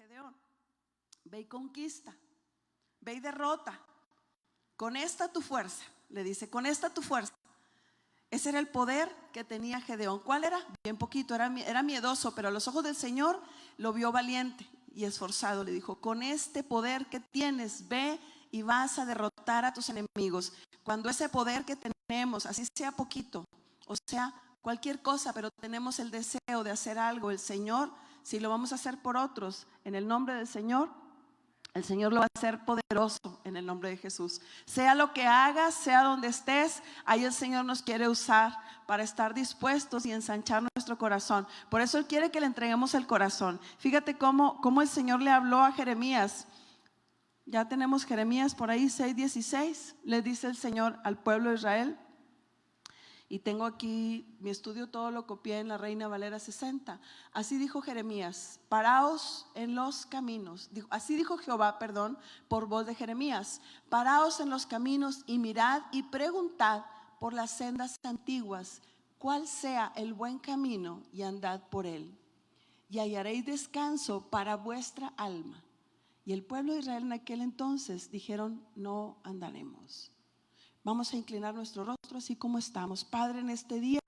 Gedeón: ve y conquista, ve y derrota, con esta tu fuerza. Le dice: con esta tu fuerza. Ese era el poder que tenía Gedeón. ¿Cuál era? Bien poquito, era miedoso, pero a los ojos del Señor lo vio valiente y esforzado. Le dijo: con este poder que tienes, ve y vas a derrotar a tus enemigos. Cuando ese poder que tenemos, así sea poquito, o sea cualquier cosa, pero tenemos el deseo de hacer algo, el Señor, si lo vamos a hacer por otros, en el nombre del Señor, el Señor lo va a hacer poderoso en el nombre de Jesús. Sea lo que hagas, sea donde estés, ahí el Señor nos quiere usar para estar dispuestos y ensanchar nuestro corazón. Por eso Él quiere que le entreguemos el corazón. Fíjate cómo el Señor le habló a Jeremías. Ya tenemos Jeremías por ahí 6:16. Le dice el Señor al pueblo de Israel. Y tengo aquí mi estudio, todo lo copié en la Reina Valera 60. Así dijo Jeremías: paraos en los caminos. Así dijo Jehová, por voz de Jeremías: paraos en los caminos y mirad y preguntad por las sendas antiguas, cuál sea el buen camino, y andad por él, y hallaréis descanso para vuestra alma. Y el pueblo de Israel en aquel entonces dijeron: no andaremos. Vamos a inclinar nuestro rostro así como estamos. Padre, en este día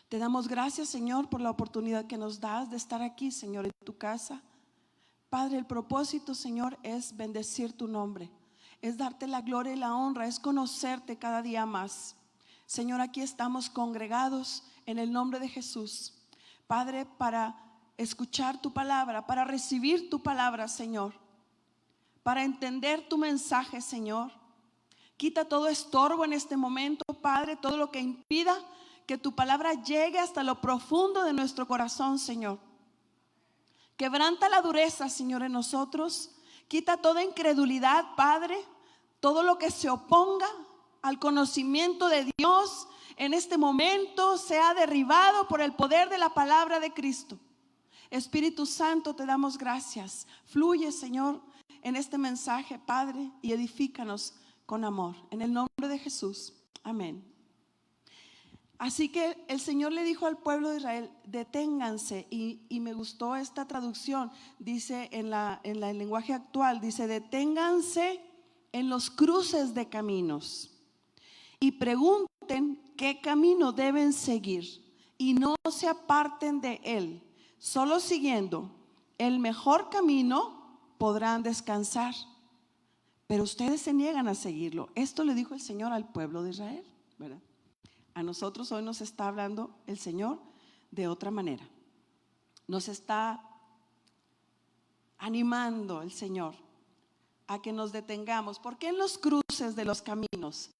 te damos gracias, Señor, por la oportunidad que nos das de estar aquí, Señor, en tu casa. Padre, el propósito, Señor, es bendecir tu nombre, es darte la gloria y la honra, es conocerte cada día más. Señor, aquí estamos congregados en el nombre de Jesús, Padre, para escuchar tu palabra, para recibir tu palabra, Señor, para entender tu mensaje, Señor. Quita todo estorbo en este momento, Padre, todo lo que impida que tu palabra llegue hasta lo profundo de nuestro corazón, Señor. Quebranta la dureza, Señor, en nosotros. Quita toda incredulidad, Padre, todo lo que se oponga al conocimiento de Dios en este momento sea derribado por el poder de la palabra de Cristo. Espíritu Santo, te damos gracias. Fluye, Señor, en este mensaje, Padre, y edifícanos con amor, en el nombre de Jesús, amén. Así que el Señor le dijo al pueblo de Israel: deténganse, y me gustó esta traducción, dice en el lenguaje actual, dice: deténganse en los cruces de caminos y pregunten qué camino deben seguir, y no se aparten de él. Solo siguiendo el mejor camino podrán descansar. Pero ustedes se niegan a seguirlo. Esto le dijo el Señor al pueblo de Israel, ¿verdad? A nosotros hoy nos está hablando el Señor de otra manera. Nos está animando el Señor a que nos detengamos. ¿Por qué en los cruces de los caminos?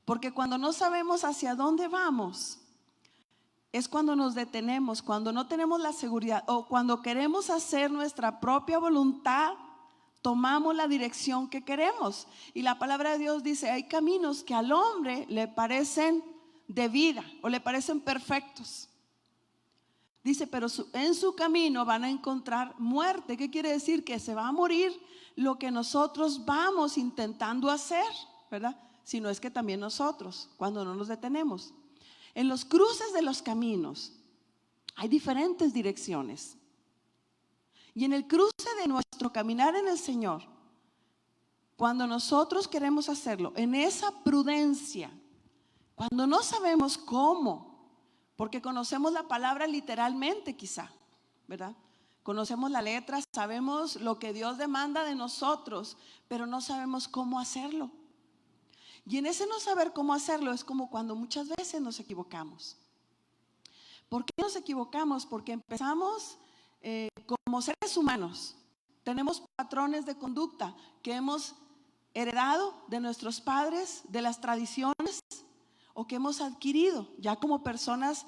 Porque cuando no sabemos hacia dónde vamos, es cuando nos detenemos, cuando no tenemos la seguridad, o cuando queremos hacer nuestra propia voluntad, tomamos la dirección que queremos. Y la palabra de Dios dice: hay caminos que al hombre le parecen de vida o le parecen perfectos. Dice: pero en su camino van a encontrar muerte. ¿Qué quiere decir? Que se va a morir lo que nosotros vamos intentando hacer, ¿verdad? Si no es que también nosotros, cuando no nos detenemos. En los cruces de los caminos hay diferentes direcciones. Y en el cruce de nuestro caminar en el Señor, cuando nosotros queremos hacerlo, en esa prudencia, cuando no sabemos cómo, porque conocemos la palabra literalmente quizá, ¿verdad? Conocemos la letra, sabemos lo que Dios demanda de nosotros, pero no sabemos cómo hacerlo. Y en ese no saber cómo hacerlo es como cuando muchas veces nos equivocamos. ¿Por qué nos equivocamos? Porque empezamos como seres humanos. Tenemos patrones de conducta que hemos heredado de nuestros padres, de las tradiciones, o que hemos adquirido ya como personas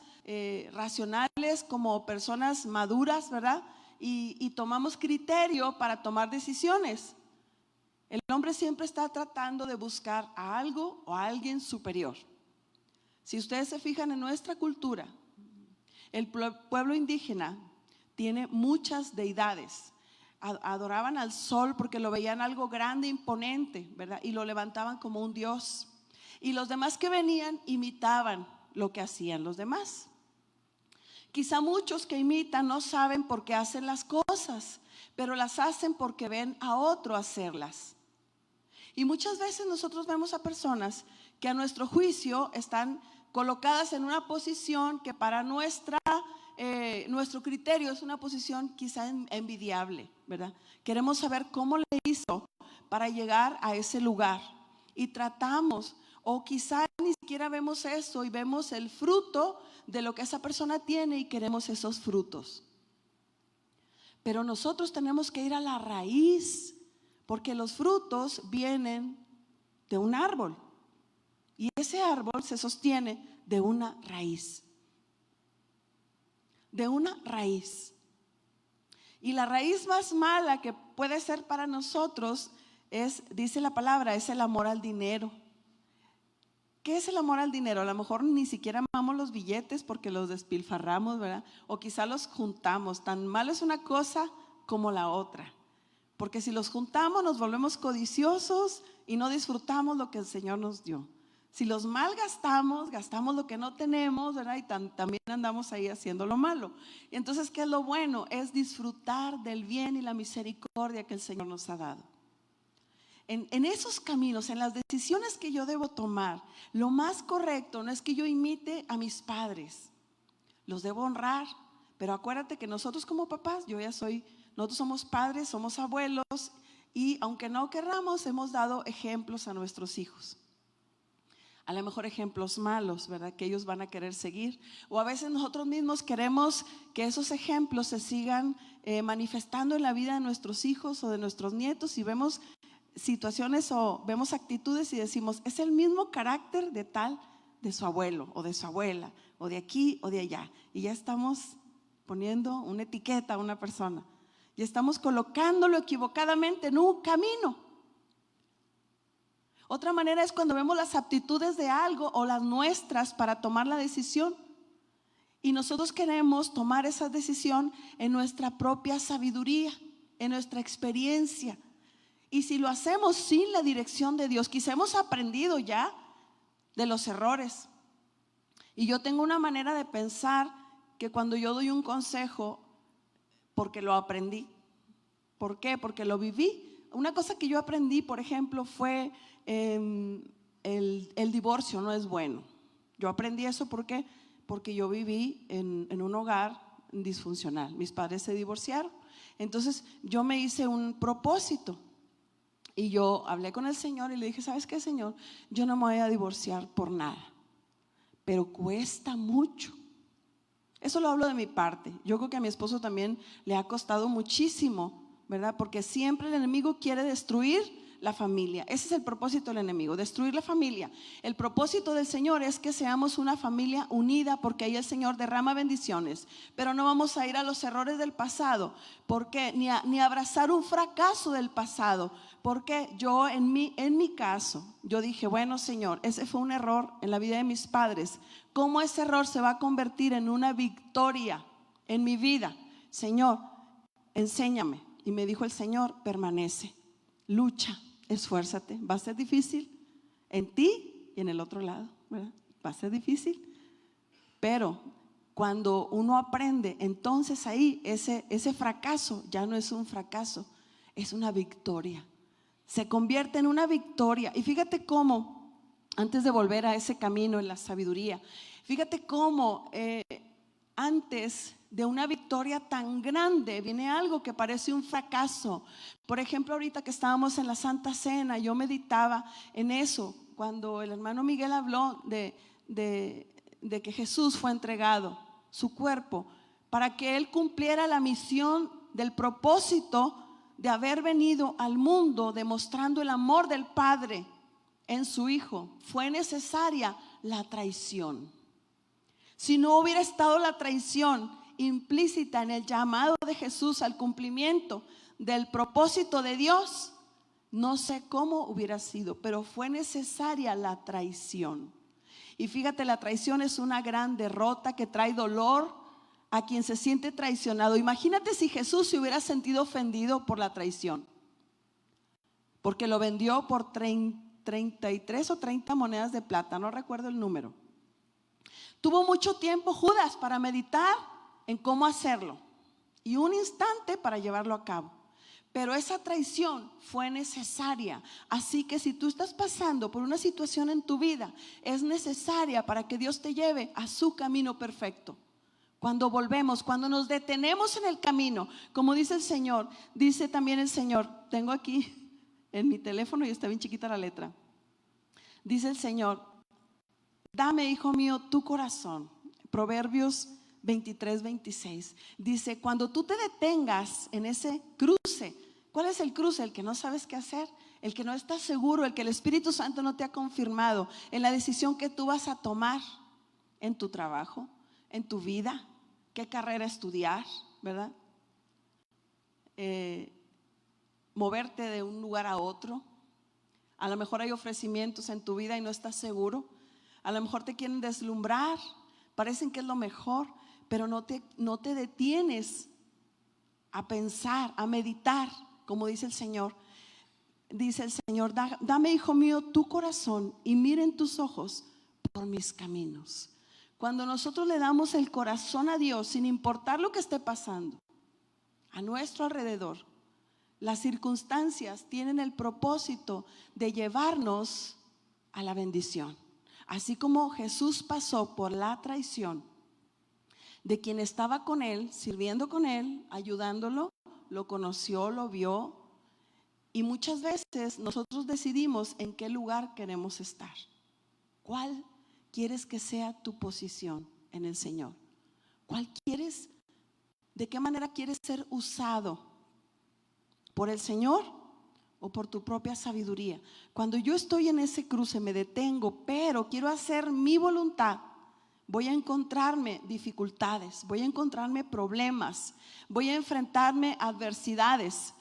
racionales, como personas maduras, ¿verdad? Y tomamos criterio para tomar decisiones. El hombre siempre está tratando de buscar a algo o a alguien superior. Si ustedes se fijan en nuestra cultura, el pueblo indígena tiene muchas deidades. Adoraban al sol porque lo veían algo grande, imponente, ¿verdad? Y lo levantaban como un dios. Y los demás que venían imitaban lo que hacían los demás. Quizá muchos que imitan no saben por qué hacen las cosas, pero las hacen porque ven a otro hacerlas. Y muchas veces nosotros vemos a personas que a nuestro juicio están colocadas en una posición que para nuestro criterio es una posición quizá envidiable, ¿verdad? Queremos saber cómo le hizo para llegar a ese lugar y tratamos, o quizá ni siquiera vemos eso y vemos el fruto de lo que esa persona tiene y queremos esos frutos. Pero nosotros tenemos que ir a la raíz, porque los frutos vienen de un árbol y ese árbol se sostiene de una raíz. De una raíz. Y la raíz más mala que puede ser para nosotros es, dice la palabra, es el amor al dinero. ¿Qué es el amor al dinero? A lo mejor ni siquiera amamos los billetes porque los despilfarramos, ¿verdad? O quizá los juntamos. Tan malo es una cosa como la otra. Porque si los juntamos nos volvemos codiciosos y no disfrutamos lo que el Señor nos dio. Si los malgastamos, gastamos lo que no tenemos, ¿verdad? Y también andamos ahí haciendo lo malo. Y entonces, ¿qué es lo bueno? Es disfrutar del bien y la misericordia que el Señor nos ha dado. En esos caminos, en las decisiones que yo debo tomar, lo más correcto no es que yo imite a mis padres. Los debo honrar, pero acuérdate que nosotros como papás, nosotros somos padres, somos abuelos, y aunque no querramos, hemos dado ejemplos a nuestros hijos. A lo mejor ejemplos malos, ¿verdad? Que ellos van a querer seguir. O a veces nosotros mismos queremos que esos ejemplos se sigan manifestando en la vida de nuestros hijos o de nuestros nietos, y vemos situaciones o vemos actitudes y decimos, es el mismo carácter de tal, de su abuelo o de su abuela, o de aquí o de allá. Y ya estamos poniendo una etiqueta a una persona. Y estamos colocándolo equivocadamente en un camino. Otra manera es cuando vemos las aptitudes de algo o las nuestras para tomar la decisión. Y nosotros queremos tomar esa decisión en nuestra propia sabiduría, en nuestra experiencia. Y si lo hacemos sin la dirección de Dios, quizá hemos aprendido ya de los errores. Y yo tengo una manera de pensar que cuando yo doy un consejo, porque lo aprendí. ¿Por qué? Porque lo viví. Una cosa que yo aprendí, por ejemplo, fue el divorcio no es bueno. Yo aprendí eso porque yo viví en un hogar disfuncional. Mis padres se divorciaron. Entonces yo me hice un propósito y yo hablé con el Señor y le dije, ¿sabes qué, Señor? Yo no me voy a divorciar por nada, pero cuesta mucho. Eso lo hablo de mi parte. Yo creo que a mi esposo también le ha costado muchísimo, ¿verdad? Porque siempre el enemigo quiere destruir la familia. Ese es el propósito del enemigo, destruir la familia. El propósito del Señor es que seamos una familia unida, porque ahí el Señor derrama bendiciones. Pero no vamos a ir a los errores del pasado, porque ni abrazar un fracaso del pasado. Porque yo en mi caso, yo dije, bueno, Señor, ese fue un error en la vida de mis padres. ¿Cómo ese error se va a convertir en una victoria en mi vida? Señor, enséñame. Y me dijo el Señor, permanece, lucha, esfuérzate. Va a ser difícil en ti y en el otro lado, ¿verdad? Va a ser difícil, pero cuando uno aprende, entonces ahí ese fracaso ya no es un fracaso, es una victoria. Se convierte en una victoria. Y fíjate cómo, antes de volver a ese camino en la sabiduría, fíjate cómo antes de una victoria tan grande viene algo que parece un fracaso. Por ejemplo, ahorita que estábamos en la Santa Cena, yo meditaba en eso, cuando el hermano Miguel habló de que Jesús fue entregado, su cuerpo, para que Él cumpliera la misión del propósito de haber venido al mundo demostrando el amor del Padre en su Hijo. Fue necesaria la traición. Si no hubiera estado la traición implícita en el llamado de Jesús al cumplimiento del propósito de Dios, no sé cómo hubiera sido, pero fue necesaria la traición. Y fíjate, la traición es una gran derrota que trae dolor a quien se siente traicionado. Imagínate si Jesús se hubiera sentido ofendido por la traición, porque lo vendió por 33 o 30 monedas de plata, no recuerdo el número. Tuvo mucho tiempo Judas para meditar en cómo hacerlo. y un instante para llevarlo a cabo. Pero esa traición fue necesaria. Así que si tú estás pasando por una situación en tu vida, es necesaria para que Dios te lleve a su camino perfecto. Cuando volvemos, cuando nos detenemos en el camino, como dice el Señor, dice también el Señor, tengo aquí en mi teléfono y está bien chiquita la letra. Dice el Señor, dame, hijo mío, tu corazón. Proverbios 23:26. Dice, cuando tú te detengas en ese cruce. ¿Cuál es el cruce? El que no sabes qué hacer, el que no estás seguro, el que el Espíritu Santo no te ha confirmado en la decisión que tú vas a tomar en tu trabajo, en tu vida, qué carrera estudiar, ¿verdad? Moverte de un lugar a otro. A lo mejor hay ofrecimientos en tu vida y no estás seguro. A lo mejor te quieren deslumbrar, parecen que es lo mejor, pero no te detienes a pensar, a meditar, como dice el Señor. Dice el Señor, dame, hijo mío, tu corazón y miren tus ojos por mis caminos. Cuando nosotros le damos el corazón a Dios, sin importar lo que esté pasando a nuestro alrededor, las circunstancias tienen el propósito de llevarnos a la bendición. Así como Jesús pasó por la traición de quien estaba con él, sirviendo con él, ayudándolo, lo conoció, lo vio, y muchas veces nosotros decidimos en qué lugar queremos estar. ¿Cuál quieres que sea tu posición en el Señor? ¿Cuál quieres? ¿De qué manera quieres ser usado? ¿Por el Señor o por tu propia sabiduría? Cuando yo estoy en ese cruce, me detengo, pero quiero hacer mi voluntad, voy a encontrarme dificultades, voy a encontrarme problemas, voy a enfrentarme a adversidades.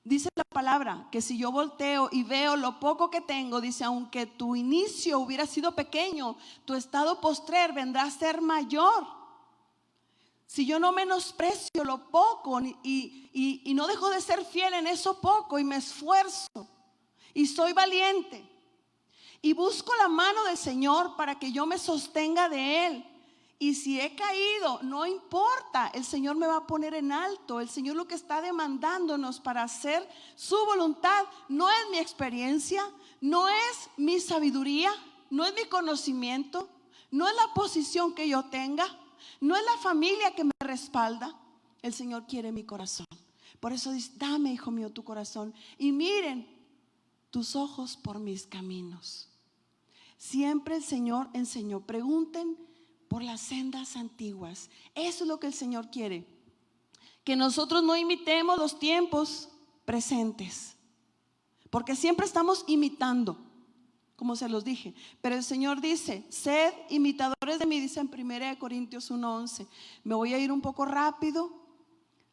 Dice la palabra que si yo volteo y veo lo poco que tengo, dice, aunque tu inicio hubiera sido pequeño, tu estado postrer vendrá a ser mayor. Si yo no menosprecio lo poco y no dejo de ser fiel en eso poco y me esfuerzo y soy valiente y busco la mano del Señor para que yo me sostenga de Él, y si he caído, no importa, el Señor me va a poner en alto. El Señor lo que está demandándonos para hacer su voluntad no es mi experiencia, no es mi sabiduría, no es mi conocimiento, no es la posición que yo tenga, no es la familia que me respalda. El Señor quiere mi corazón. Por eso dice, dame, hijo mío, tu corazón y miren tus ojos por mis caminos. Siempre el Señor enseñó, pregunten por las sendas antiguas. Eso es lo que el Señor quiere, que nosotros no imitemos los tiempos presentes, porque siempre estamos imitando, como se los dije. Pero el Señor dice, sed imitadores de mí, dice en 1 Corintios 1:11. Me voy a ir un poco rápido,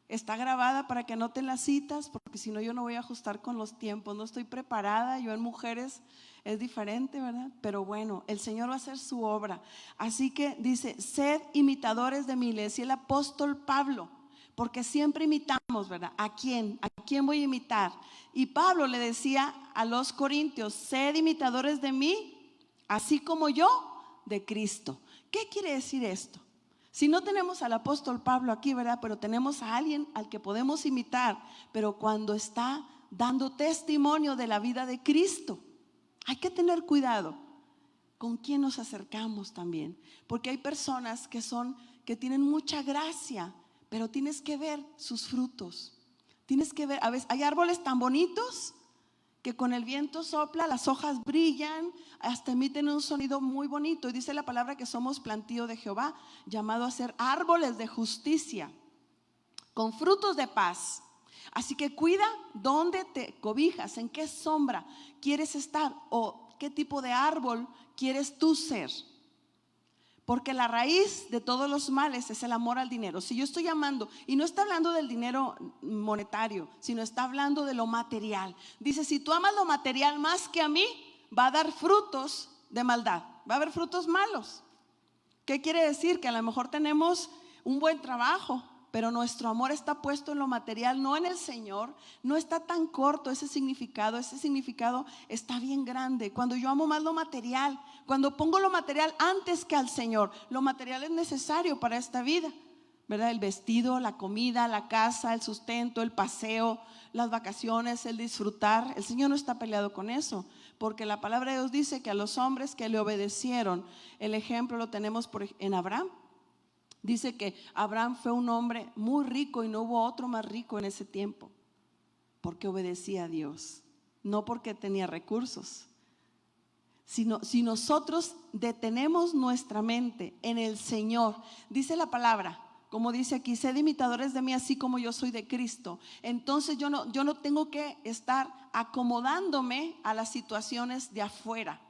está grabada para que anoten las citas, porque si no yo no voy a ajustar con los tiempos, no estoy preparada. Yo en mujeres es diferente, ¿verdad? Pero bueno, el Señor va a hacer su obra. Así que dice, sed imitadores de mí, le decía el apóstol Pablo, porque siempre imitamos, ¿verdad? ¿A quién? ¿A quién voy a imitar? Y Pablo le decía a los corintios, sed imitadores de mí, así como yo de Cristo. ¿Qué quiere decir esto? Si no tenemos al apóstol Pablo aquí, ¿verdad? Pero tenemos a alguien al que podemos imitar, pero cuando está dando testimonio de la vida de Cristo. Hay que tener cuidado con quién nos acercamos también, porque hay personas que tienen mucha gracia, pero tienes que ver sus frutos. Tienes que ver, a veces hay árboles tan bonitos que con el viento sopla, las hojas brillan, hasta emiten un sonido muy bonito. Y dice la palabra que somos plantío de Jehová, llamado a ser árboles de justicia, con frutos de paz. Así que cuida dónde te cobijas, en qué sombra quieres estar o qué tipo de árbol quieres tú ser. Porque la raíz de todos los males es el amor al dinero. Si yo estoy amando, y no está hablando del dinero monetario, sino está hablando de lo material. Dice, si tú amas lo material más que a mí, va a dar frutos de maldad, va a haber frutos malos. ¿Qué quiere decir? Que a lo mejor tenemos un buen trabajo, pero nuestro amor está puesto en lo material, no en el Señor. No está tan corto ese significado está bien grande. Cuando yo amo más lo material, cuando pongo lo material antes que al Señor, lo material es necesario para esta vida, ¿verdad? El vestido, la comida, la casa, el sustento, el paseo, las vacaciones, el disfrutar. El Señor no está peleado con eso, porque la palabra de Dios dice que a los hombres que le obedecieron, el ejemplo lo tenemos en Abraham. Dice que Abraham fue un hombre muy rico y no hubo otro más rico en ese tiempo, porque obedecía a Dios, no porque tenía recursos. Si nosotros detenemos nuestra mente en el Señor, dice la palabra, como dice aquí, sed imitadores de mí así como yo soy de Cristo. Entonces yo no tengo que estar acomodándome a las situaciones de afuera.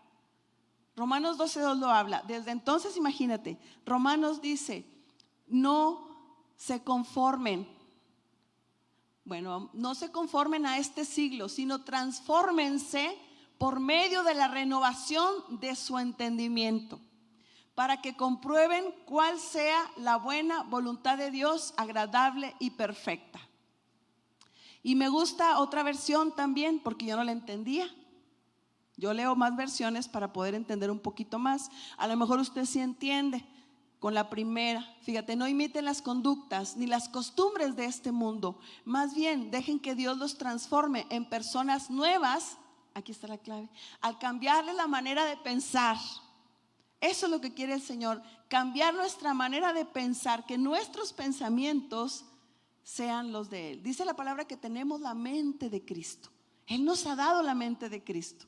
Romanos 12:2 lo habla. Desde entonces, imagínate, Romanos dice, no se conformen. Bueno, no se conformen a este siglo, sino transfórmense por medio de la renovación de su entendimiento, para que comprueben cuál sea la buena voluntad de Dios, agradable y perfecta. Y me gusta otra versión también, porque yo no la entendía. Yo leo más versiones para poder entender un poquito más. A lo mejor usted sí entiende con la primera. Fíjate, no imiten las conductas ni las costumbres de este mundo. Más bien, dejen que Dios los transforme en personas nuevas. Aquí está la clave. Al cambiarle la manera de pensar. Eso es lo que quiere el Señor, cambiar nuestra manera de pensar, que nuestros pensamientos sean los de Él. Dice la palabra que tenemos la mente de Cristo. Él nos ha dado la mente de Cristo.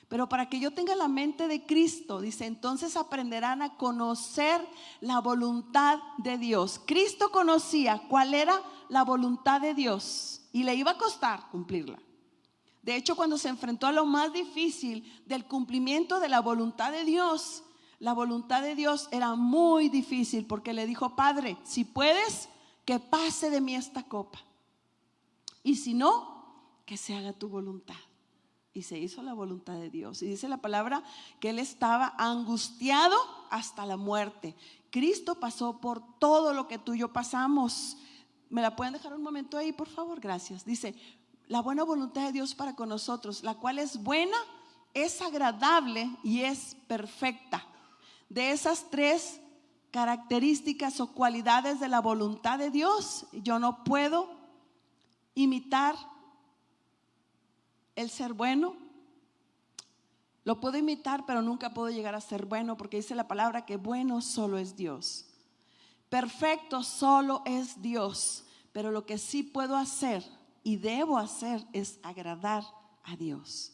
Pero para que yo tenga la mente de Cristo, dice, entonces aprenderán a conocer la voluntad de Dios. Cristo conocía cuál era la voluntad de Dios y le iba a costar cumplirla. De hecho, cuando se enfrentó a lo más difícil del cumplimiento de la voluntad de Dios, la voluntad de Dios era muy difícil, porque le dijo: Padre, si puedes, que pase de mí esta copa, y si no, que se haga tu voluntad. Y se hizo la voluntad de Dios. Y dice la palabra que él estaba angustiado hasta la muerte. Cristo pasó por todo lo que tú y yo pasamos. ¿Me la pueden dejar un momento ahí, por favor? Gracias. Dice: la buena voluntad de Dios para con nosotros, la cual es buena, es agradable y es perfecta. De esas tres características o cualidades de la voluntad de Dios, yo no puedo imitar el ser bueno. Lo puedo imitar, pero nunca puedo llegar a ser bueno, porque dice la palabra que bueno solo es Dios. Perfecto solo es Dios. Pero lo que sí puedo hacer y debo hacer es agradar a Dios.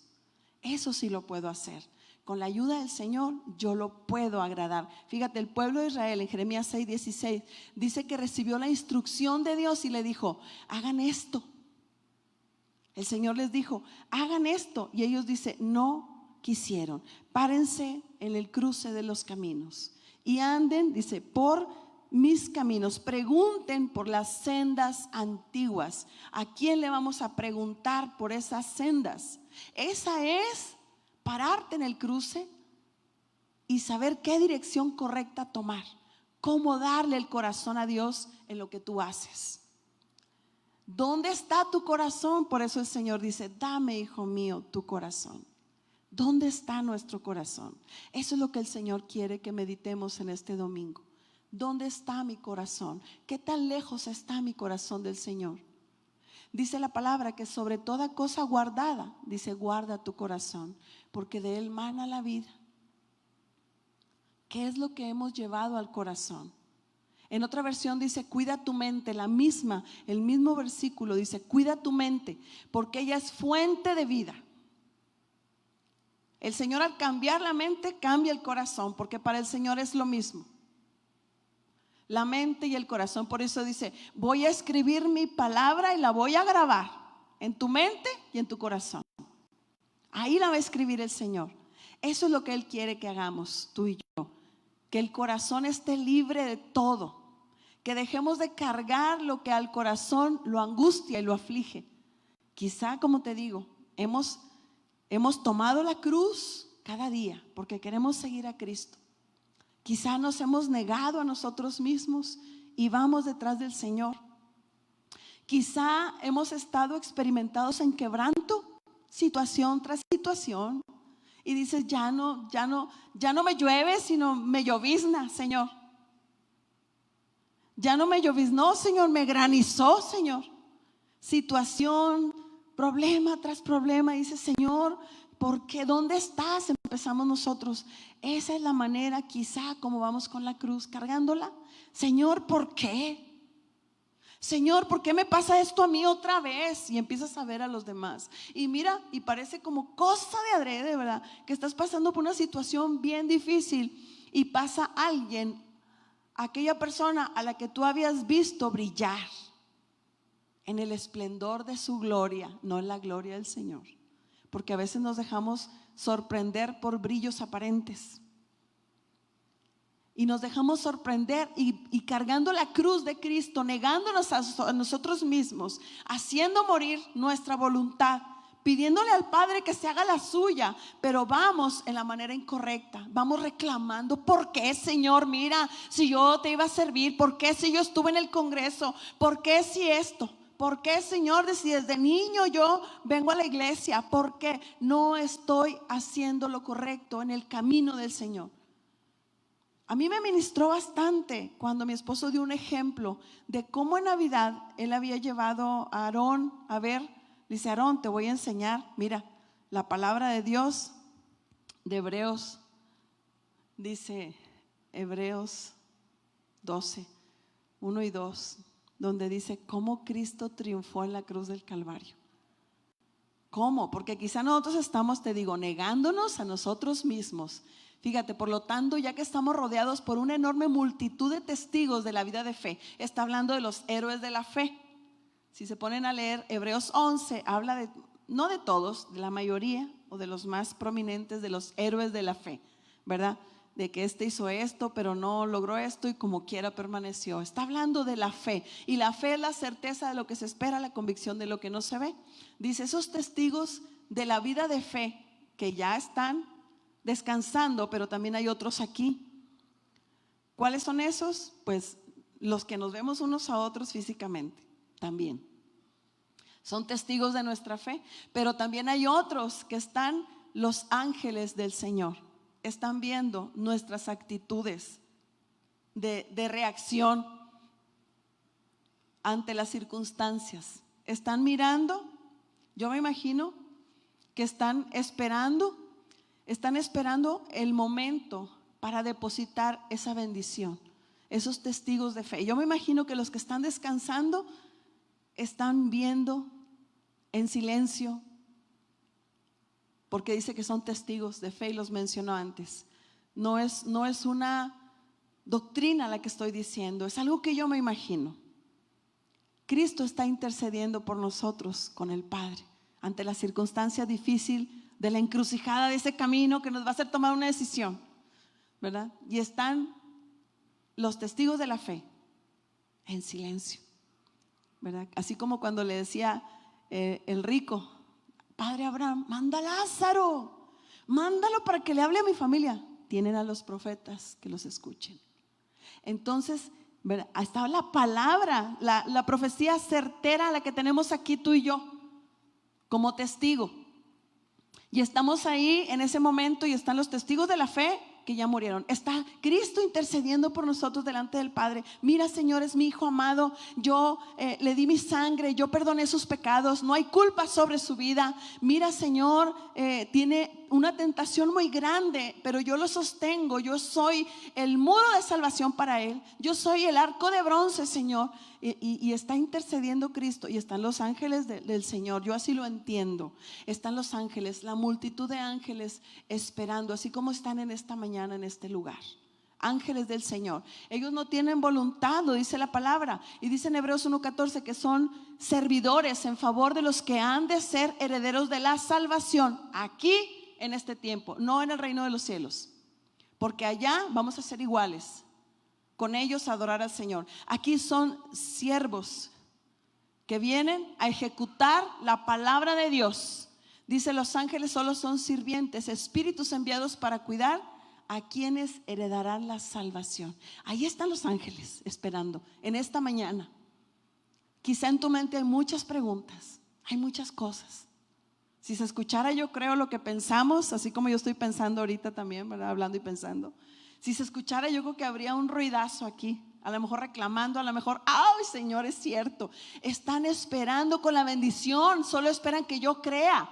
Eso sí lo puedo hacer. Con la ayuda del Señor yo lo puedo agradar. Fíjate, el pueblo de Israel en Jeremías 6:16 dice que recibió la instrucción de Dios y le dijo: hagan esto. El Señor les dijo: hagan esto, y ellos dicen: no quisieron. Párense en el cruce de los caminos y anden, dice, por mis caminos. Pregunten por las sendas antiguas. ¿A quién le vamos a preguntar por esas sendas? Esa es pararte en el cruce y saber qué dirección correcta tomar, cómo darle el corazón a Dios en lo que tú haces. ¿Dónde está tu corazón? Por eso el Señor dice: dame, hijo mío, tu corazón. ¿Dónde está nuestro corazón? Eso es lo que el Señor quiere que meditemos en este domingo. ¿Dónde está mi corazón? ¿Qué tan lejos está mi corazón del Señor? Dice la palabra que sobre toda cosa guardada, dice, guarda tu corazón, porque de él mana la vida. ¿Qué es lo que hemos llevado al corazón? En otra versión dice: cuida tu mente. El mismo versículo dice: cuida tu mente, porque ella es fuente de vida. El Señor, al cambiar la mente, cambia el corazón, porque para el Señor es lo mismo, la mente y el corazón. Por eso dice: voy a escribir mi palabra y la voy a grabar en tu mente y en tu corazón. Ahí la va a escribir el Señor. Eso es lo que Él quiere que hagamos, tú y yo. Que el corazón esté libre de todo, que dejemos de cargar lo que al corazón lo angustia y lo aflige. Quizá, como te digo, hemos tomado la cruz cada día porque queremos seguir a Cristo. Quizá nos hemos negado a nosotros mismos y vamos detrás del Señor. Quizá hemos estado experimentados en quebranto, situación tras situación, y dices: ya no me llueve, sino me llovizna, Señor. Ya no me lloviznó, Señor, me granizó, Señor. Situación, problema tras problema. Dice, Señor, ¿por qué? ¿Dónde estás? Empezamos nosotros. Esa es la manera quizá como vamos con la cruz, cargándola. Señor, ¿por qué? Señor, ¿por qué me pasa esto a mí otra vez? Y empiezas a ver a los demás. Y mira, y parece como cosa de adrede, ¿verdad? Que estás pasando por una situación bien difícil y pasa alguien, aquella persona a la que tú habías visto brillar en el esplendor de su gloria, no en la gloria del Señor. Porque a veces nos dejamos sorprender por brillos aparentes. Y nos dejamos sorprender y cargando la cruz de Cristo, negándonos a nosotros mismos, haciendo morir nuestra voluntad, pidiéndole al Padre que se haga la suya, pero vamos en la manera incorrecta. Vamos reclamando, ¿por qué, Señor? Mira, si yo te iba a servir, ¿por qué si yo estuve en el Congreso? ¿Por qué si esto? ¿Por qué, Señor, si desde niño yo vengo a la iglesia? ¿Por qué no estoy haciendo lo correcto en el camino del Señor? A mí me ministró bastante cuando mi esposo dio un ejemplo de cómo en Navidad él había llevado a Aarón a ver. Dice, Aarón, te voy a enseñar, mira, la palabra de Dios de Hebreos, dice Hebreos 12, 1 y 2, donde dice cómo Cristo triunfó en la cruz del Calvario. ¿Cómo? Porque quizá nosotros estamos, te digo, negándonos a nosotros mismos. Fíjate, por lo tanto, ya que estamos rodeados por una enorme multitud de testigos de la vida de fe, está hablando de los héroes de la fe. Si se ponen a leer Hebreos 11, habla de, no de todos, de la mayoría o de los más prominentes de los héroes de la fe, ¿verdad? De que este hizo esto, pero no logró esto y como quiera permaneció. Está hablando de la fe, y la fe es la certeza de lo que se espera, la convicción de lo que no se ve. Dice, esos testigos de la vida de fe que ya están descansando, pero también hay otros aquí. ¿Cuáles son esos? Pues los que nos vemos unos a otros físicamente también. Son testigos de nuestra fe, pero también hay otros que están, los ángeles del Señor. Están viendo nuestras actitudes de reacción ante las circunstancias. Están mirando, yo me imagino que están esperando el momento para depositar esa bendición, esos testigos de fe. Yo me imagino que los que están descansando están viendo en silencio, porque dice que son testigos de fe y los mencionó antes. No es una doctrina la que estoy diciendo, es algo que yo me imagino. Cristo está intercediendo por nosotros con el Padre ante la circunstancia difícil de la encrucijada de ese camino que nos va a hacer tomar una decisión, ¿verdad? Y están los testigos de la fe en silencio, ¿verdad? Así como cuando le decía el rico, Padre Abraham, manda a Lázaro, mándalo para que le hable a mi familia. Tienen a los profetas que los escuchen. Entonces, ¿verdad? Está la palabra, la profecía certera, la que tenemos aquí tú y yo como testigo. Y estamos ahí en ese momento y están los testigos de la fe que ya murieron. Está Cristo intercediendo por nosotros delante del Padre. Mira, Señor, es mi hijo amado, yo le di mi sangre, yo perdoné sus pecados, no hay culpa sobre su vida. Mira, Señor, tiene una tentación muy grande, pero yo lo sostengo, yo soy el muro de salvación para él, yo soy el arco de bronce, Señor. Y está intercediendo Cristo, y están los ángeles del Señor. Yo así lo entiendo. Están los ángeles, la multitud de ángeles esperando, así como están en esta mañana en este lugar. Ángeles del Señor. Ellos no tienen voluntad, lo dice la palabra, y dice en Hebreos 1:14 que son servidores en favor de los que han de ser herederos de la salvación aquí en este tiempo, no en el reino de los cielos, porque allá vamos a ser iguales con ellos a adorar al Señor. Aquí son siervos que vienen a ejecutar la palabra de Dios. Dice, los ángeles solo son sirvientes, espíritus enviados para cuidar a quienes heredarán la salvación. Ahí están los ángeles esperando en esta mañana. Quizá en tu mente hay muchas preguntas, hay muchas cosas. Si se escuchara, yo creo, lo que pensamos, así como yo estoy pensando ahorita también, ¿verdad? Hablando y pensando. Si se escuchara, yo creo que habría un ruidazo aquí a lo mejor reclamando, a lo mejor, ay Señor, es cierto. Están esperando con la bendición, solo esperan que yo crea.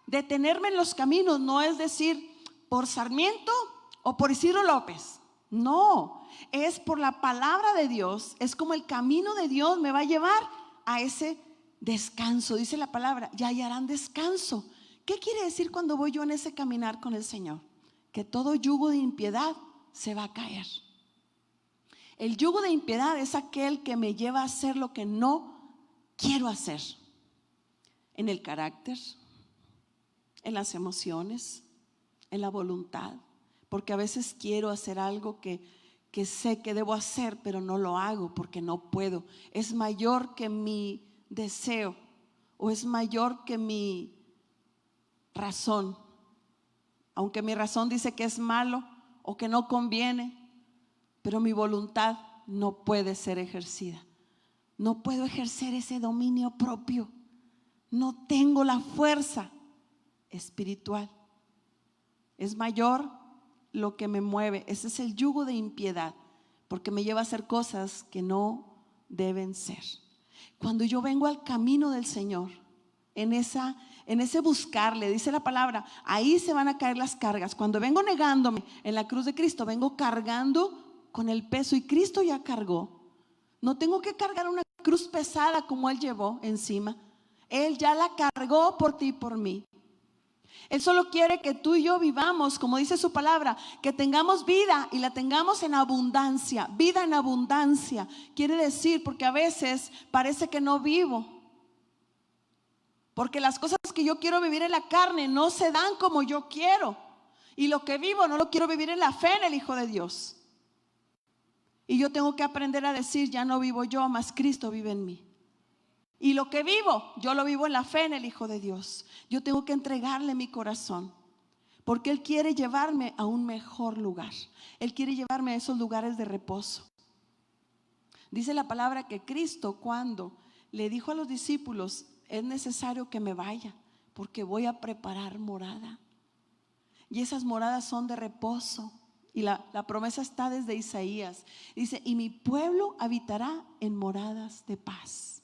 Detenerme en los caminos no es decir por Sarmiento o por Isidro López. No, es por la palabra de Dios. Es como el camino de Dios me va a llevar a ese descanso. Dice la palabra, ya hallarán descanso. ¿Qué quiere decir cuando voy yo en ese caminar con el Señor? Que todo yugo de impiedad se va a caer. El yugo de impiedad es aquel que me lleva a hacer lo que no quiero hacer. En el carácter, en las emociones, en la voluntad. Porque a veces quiero hacer algo que sé que debo hacer, pero no lo hago porque no puedo. Es mayor que mi deseo o es mayor que mi razón. Aunque mi razón dice que es malo o que no conviene, pero mi voluntad no puede ser ejercida. No puedo ejercer ese dominio propio. No tengo la fuerza espiritual. Es mayor lo que me mueve. Ese es el yugo de impiedad, porque me lleva a hacer cosas que no deben ser. Cuando yo vengo al camino del Señor, en ese buscarle, dice la palabra, ahí se van a caer las cargas. Cuando vengo negándome en la cruz de Cristo, vengo cargando con el peso, y Cristo ya cargó. No tengo que cargar una cruz pesada como Él llevó encima. Él ya la cargó por ti y por mí. Él solo quiere que tú y yo vivamos, como dice su palabra, que tengamos vida y la tengamos en abundancia. Vida en abundancia quiere decir, porque a veces parece que no vivo, porque las cosas que yo quiero vivir en la carne no se dan como yo quiero, y lo que vivo no lo quiero vivir en la fe en el Hijo de Dios. Y yo tengo que aprender a decir, ya no vivo yo, mas Cristo vive en mí. Y lo que vivo, yo lo vivo en la fe en el Hijo de Dios. Yo tengo que entregarle mi corazón, porque Él quiere llevarme a un mejor lugar. Él quiere llevarme a esos lugares de reposo. Dice la palabra que Cristo, cuando le dijo a los discípulos, es necesario que me vaya, porque voy a preparar morada. Y esas moradas son de reposo. Y la promesa está desde Isaías. Dice, y mi pueblo habitará en moradas de paz,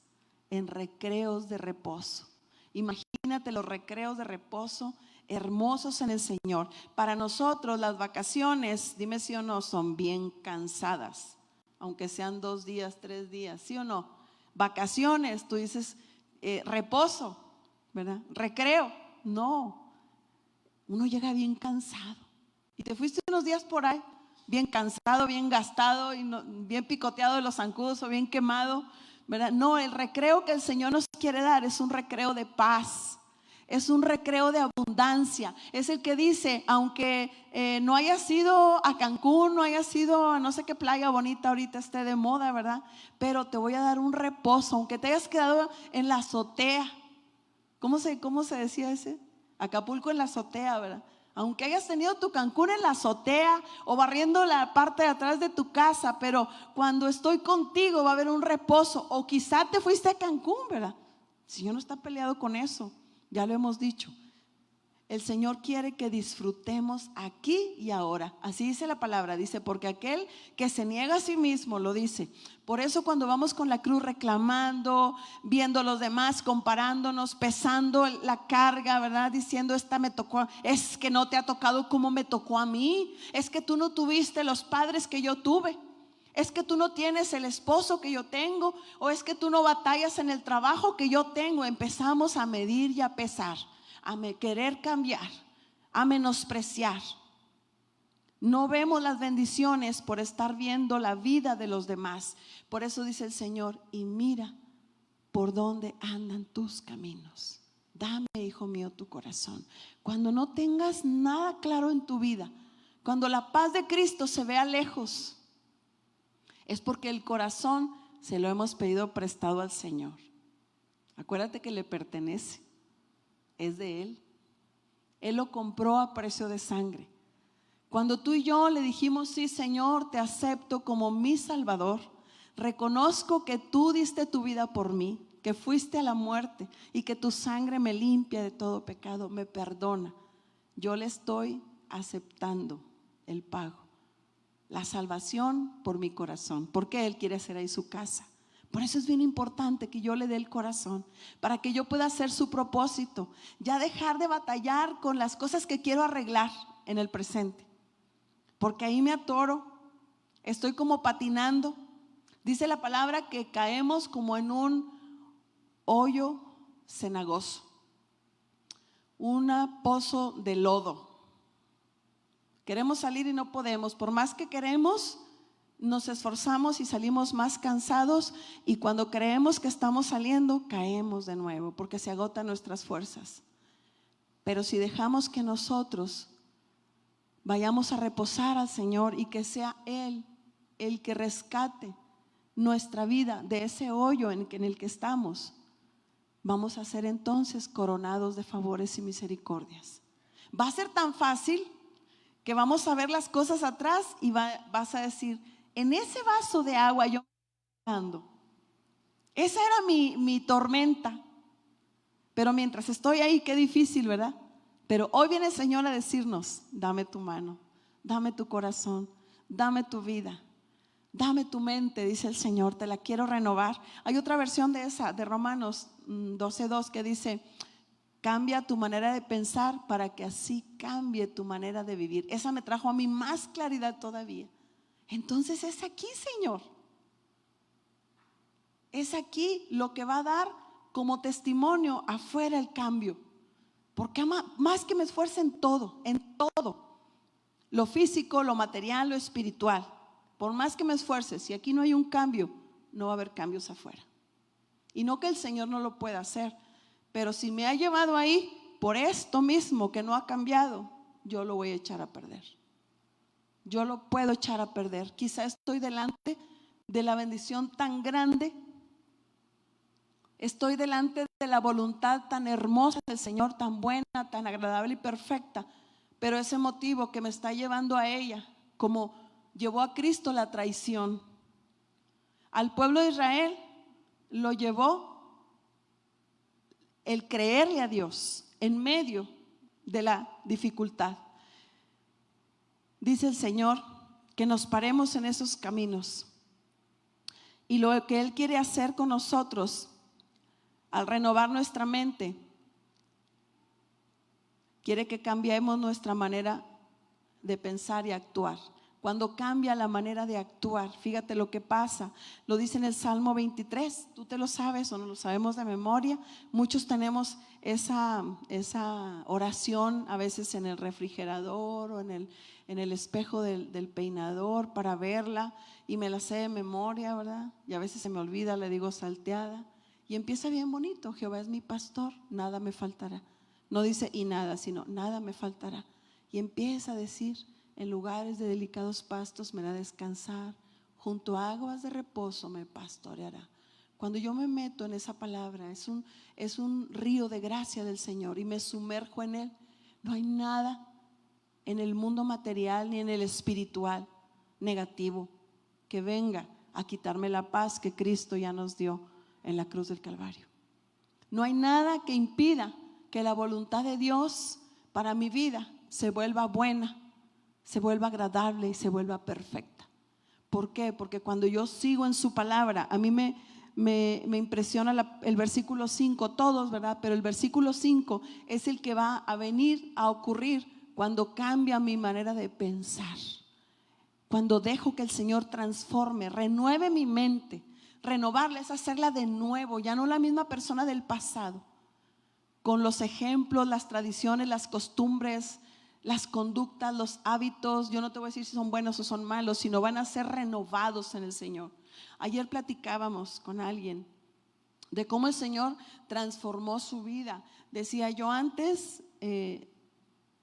en recreos de reposo. Imagínate los recreos de reposo hermosos en el Señor. Para nosotros las vacaciones, dime si o no, son bien cansadas, aunque sean 2 días, 3 días, ¿sí o no? Vacaciones, tú dices reposo, ¿verdad? Recreo, no. Uno llega bien cansado. Y te fuiste unos días por ahí, bien cansado, bien gastado, y bien picoteado de los zancudos o bien quemado, ¿verdad? No, el recreo que el Señor nos quiere dar es un recreo de paz, es un recreo de abundancia. Es el que dice, aunque no hayas ido a Cancún, no hayas ido a no sé qué playa bonita ahorita esté de moda, ¿verdad? Pero te voy a dar un reposo, aunque te hayas quedado en la azotea. ¿Cómo se decía ese? Acapulco en la azotea, ¿verdad? Aunque hayas tenido tu Cancún en la azotea o barriendo la parte de atrás de tu casa, pero cuando estoy contigo va a haber un reposo. O quizá te fuiste a Cancún, ¿verdad? El Señor no está peleado con eso, ya lo hemos dicho. El Señor quiere que disfrutemos aquí y ahora. Así dice la palabra, dice, porque aquel que se niega a sí mismo, lo dice. Por eso cuando vamos con la cruz reclamando, viendo a los demás, comparándonos, pesando la carga, ¿verdad? Diciendo, esta me tocó, es que no te ha tocado como me tocó a mí. Es que tú no tuviste los padres que yo tuve. Es que tú no tienes el esposo que yo tengo. O es que tú no batallas en el trabajo que yo tengo. Empezamos a medir y a pesar, a querer cambiar, a menospreciar. No vemos las bendiciones por estar viendo la vida de los demás. Por eso dice el Señor, y mira por dónde andan tus caminos. Dame, hijo mío, tu corazón. Cuando no tengas nada claro en tu vida, cuando la paz de Cristo se vea lejos, es porque el corazón se lo hemos pedido prestado al Señor. Acuérdate que le pertenece. Es de Él. Él lo compró a precio de sangre. Cuando tú y yo le dijimos, sí Señor, te acepto como mi Salvador, reconozco que tú diste tu vida por mí, que fuiste a la muerte y que tu sangre me limpia de todo pecado, me perdona. Yo le estoy aceptando el pago. la salvación por mi corazón, porque Él quiere hacer ahí su casa. Por eso es bien importante que yo le dé el corazón, para que yo pueda hacer su propósito, ya dejar de batallar con las cosas que quiero arreglar en el presente, porque ahí me atoro, estoy como patinando. Dice la palabra que caemos como en un hoyo cenagoso, un pozo de lodo. Queremos salir y no podemos. Por más que queremos, nos esforzamos y salimos más cansados, y cuando creemos que estamos saliendo, caemos de nuevo porque se agotan nuestras fuerzas. Pero si dejamos que nosotros vayamos a reposar al Señor y que sea Él el que rescate nuestra vida de ese hoyo en el que estamos, vamos a ser entonces coronados de favores y misericordias. Va a ser tan fácil que vamos a ver las cosas atrás y vas a decir: en ese vaso de agua yo ando. Esa era mi tormenta. Pero mientras estoy ahí, qué difícil, ¿verdad? Pero hoy viene el Señor a decirnos: dame tu mano, dame tu corazón, dame tu vida, dame tu mente, dice el Señor, te la quiero renovar. Hay otra versión de esa, de Romanos 12:2, que dice: cambia tu manera de pensar para que así cambie tu manera de vivir. Esa me trajo a mí más claridad todavía. Entonces es aquí, Señor, es aquí lo que va a dar como testimonio afuera el cambio. Porque más que me esfuerce en todo, lo físico, lo material, lo espiritual, por más que me esfuerce, si aquí no hay un cambio, no va a haber cambios afuera. Y no que el Señor no lo pueda hacer, pero si me ha llevado ahí por esto mismo que no ha cambiado, yo lo voy a echar a perder. Yo lo puedo echar a perder. Quizá estoy delante de la bendición tan grande, estoy delante de la voluntad tan hermosa del Señor, tan buena, tan agradable y perfecta, pero ese motivo que me está llevando a ella, como llevó a Cristo la traición, al pueblo de Israel lo llevó el creerle a Dios en medio de la dificultad. Dice el Señor que nos paremos en esos caminos, y lo que Él quiere hacer con nosotros al renovar nuestra mente, quiere que cambiemos nuestra manera de pensar y actuar. Cuando cambia la manera de actuar, fíjate lo que pasa. Lo dice en el Salmo 23. Tú te lo sabes o no lo sabemos de memoria. Muchos tenemos esa oración a veces en el refrigerador o en el espejo del peinador para verla, y me la sé de memoria, ¿verdad? Y a veces se me olvida, le digo salteada. Y empieza bien bonito: Jehová es mi pastor, nada me faltará. No dice y nada, sino nada me faltará. Y empieza a decir: en lugares de delicados pastos me hará descansar, junto a aguas de reposo me pastoreará. Cuando yo me meto en esa palabra, es un río de gracia del Señor y me sumerjo en Él. No hay nada en el mundo material ni en el espiritual negativo que venga a quitarme la paz que Cristo ya nos dio en la cruz del Calvario. No hay nada que impida que la voluntad de Dios para mi vida se vuelva buena, se vuelva agradable y se vuelva perfecta. ¿Por qué? Porque cuando yo sigo en su palabra, a mí me impresiona el versículo 5, todos, ¿verdad? Pero el versículo 5 es el que va a venir a ocurrir cuando cambia mi manera de pensar, cuando dejo que el Señor transforme, renueve mi mente. Renovarla es hacerla de nuevo, ya no la misma persona del pasado, con los ejemplos, las tradiciones, las costumbres, las conductas, los hábitos. Yo no te voy a decir si son buenos o son malos, sino van a ser renovados en el Señor. Ayer platicábamos con alguien de cómo el Señor transformó su vida. Decía yo antes, en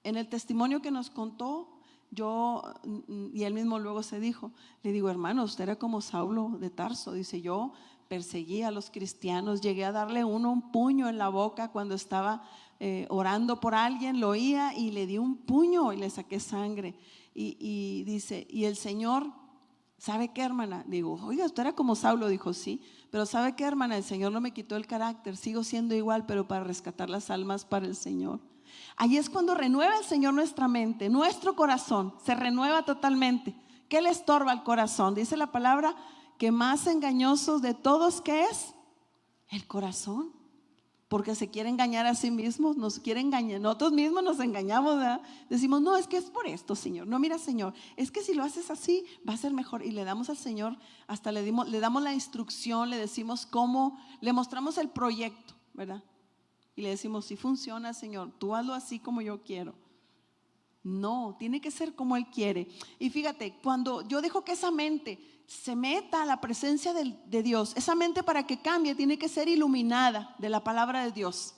el testimonio que nos contó, y él mismo luego se dijo, le digo: hermano, usted era como Saulo de Tarso. Dice: yo perseguía a los cristianos, llegué a darle un puño en la boca cuando estaba orando por alguien, lo oía y le di un puño y le saqué sangre. Y dice: y el Señor, ¿sabe qué, hermana? Digo: oiga, usted era como Saulo. Dijo: sí, pero ¿sabe qué, hermana? El Señor no me quitó el carácter, sigo siendo igual, pero para rescatar las almas para el Señor. Ahí es cuando renueva el Señor nuestra mente, nuestro corazón se renueva totalmente. ¿Qué le estorba al corazón? Dice la palabra que más engañosos de todos, ¿qué es? El corazón. Porque se quiere engañar a sí mismos, nos quiere engañar, nosotros mismos nos engañamos, ¿verdad? Decimos, no, es que es por esto, Señor. No, mira, Señor, es que si lo haces así va a ser mejor. Y le damos al Señor, hasta le damos la instrucción, le decimos cómo, le mostramos el proyecto, ¿verdad? Y le decimos, si funciona, Señor, tú hazlo así como yo quiero. No, tiene que ser como Él quiere. Y fíjate, cuando yo dejo que esa mente se meta a la presencia de Dios, esa mente, para que cambie, tiene que ser iluminada de la palabra de Dios.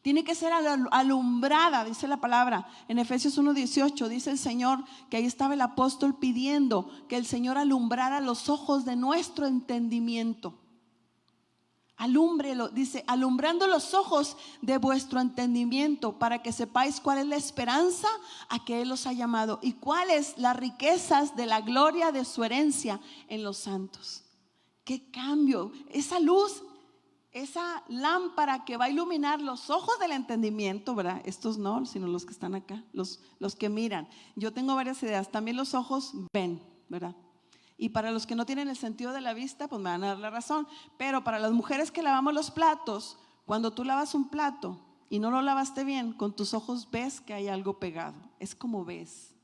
Tiene que ser alumbrada, dice la palabra. En Efesios 1:18 dice el Señor que ahí estaba el apóstol pidiendo que el Señor alumbrara los ojos de nuestro entendimiento. Alúmbrelo, dice, alumbrando los ojos de vuestro entendimiento, para que sepáis cuál es la esperanza a que Él os ha llamado y cuáles las riquezas de la gloria de su herencia en los santos. Qué cambio, esa luz, esa lámpara que va a iluminar los ojos del entendimiento, ¿verdad? Estos no, sino los que están acá, los que miran. Yo tengo varias ideas, también los ojos ven, ¿verdad? Y para los que no tienen el sentido de la vista, pues me van a dar la razón. Pero para las mujeres que lavamos los platos, cuando tú lavas un plato y no lo lavaste bien, con tus ojos ves que hay algo pegado. Es como ves.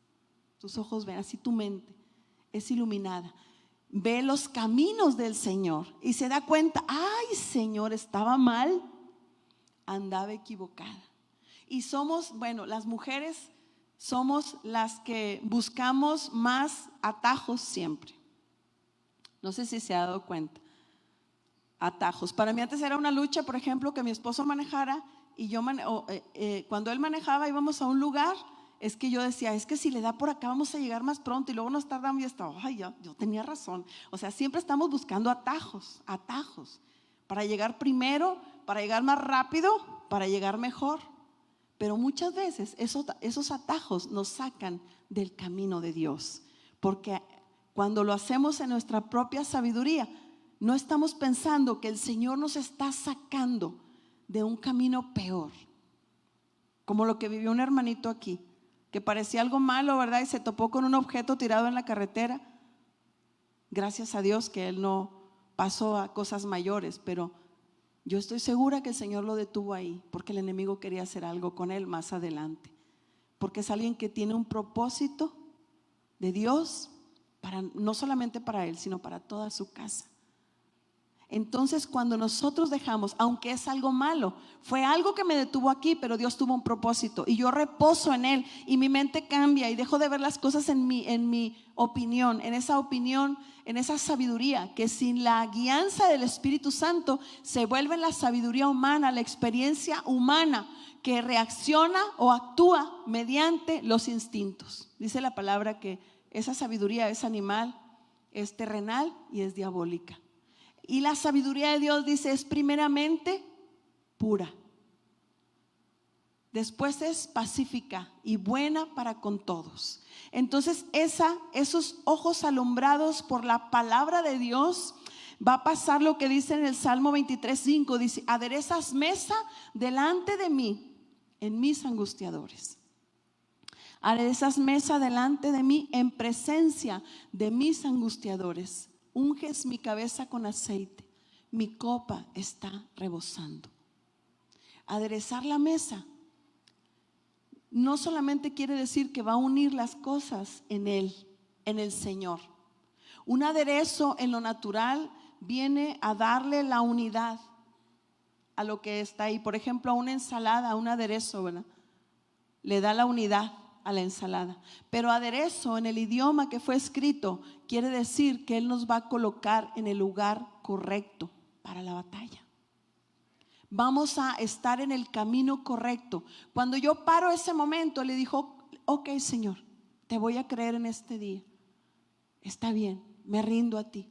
Tus ojos ven, así tu mente es iluminada. Ve los caminos del Señor y se da cuenta, ay, Señor, estaba mal, andaba equivocada. Y somos, bueno, las mujeres somos las que buscamos más atajos siempre. No sé si se ha dado cuenta. Atajos. Para mí antes era una lucha, por ejemplo, que mi esposo manejara y yo cuando él manejaba íbamos a un lugar. Es que yo decía, es que si le da por acá vamos a llegar más pronto, y luego nos tardamos y estaba, ay, yo tenía razón. O sea, siempre estamos buscando atajos para llegar primero, para llegar más rápido, para llegar mejor. Pero muchas veces esos atajos nos sacan del camino de Dios, porque cuando lo hacemos en nuestra propia sabiduría, no estamos pensando que el Señor nos está sacando de un camino peor, como lo que vivió un hermanito aquí, que parecía algo malo, ¿verdad? Y se topó con un objeto tirado en la carretera. Gracias a Dios que él no pasó a cosas mayores, pero yo estoy segura que el Señor lo detuvo ahí, porque el enemigo quería hacer algo con él más adelante, porque es alguien que tiene un propósito de Dios, no solamente para él, sino para toda su casa. Entonces, cuando nosotros dejamos, aunque es algo malo, fue algo que me detuvo aquí, pero Dios tuvo un propósito y yo reposo en Él y mi mente cambia y dejo de ver las cosas en mi opinión, en esa sabiduría que sin la guianza del Espíritu Santo se vuelve la sabiduría humana, la experiencia humana que reacciona o actúa mediante los instintos. Dice la palabra que esa sabiduría es animal, es terrenal y es diabólica. Y la sabiduría de Dios, dice, es primeramente pura, después es pacífica y buena para con todos. Entonces esos ojos alumbrados por la palabra de Dios, va a pasar lo que dice en el Salmo 23:5, dice, aderezas mesa delante de mí en mis angustiadores. Aderezas mesa delante de mí en presencia de mis angustiadores. Unges mi cabeza con aceite, mi copa está rebosando. Aderezar la mesa no solamente quiere decir que va a unir las cosas en Él, en el Señor. Un aderezo en lo natural viene a darle la unidad a lo que está ahí. Por ejemplo, a una ensalada, a un aderezo, ¿verdad? Le da la unidad a la ensalada. Pero aderezo en el idioma que fue escrito quiere decir que Él nos va a colocar en el lugar correcto para la batalla. Vamos a estar en el camino correcto. Cuando yo paro ese momento, le dijo, ok, Señor, te voy a creer en este día. Está bien, me rindo a ti.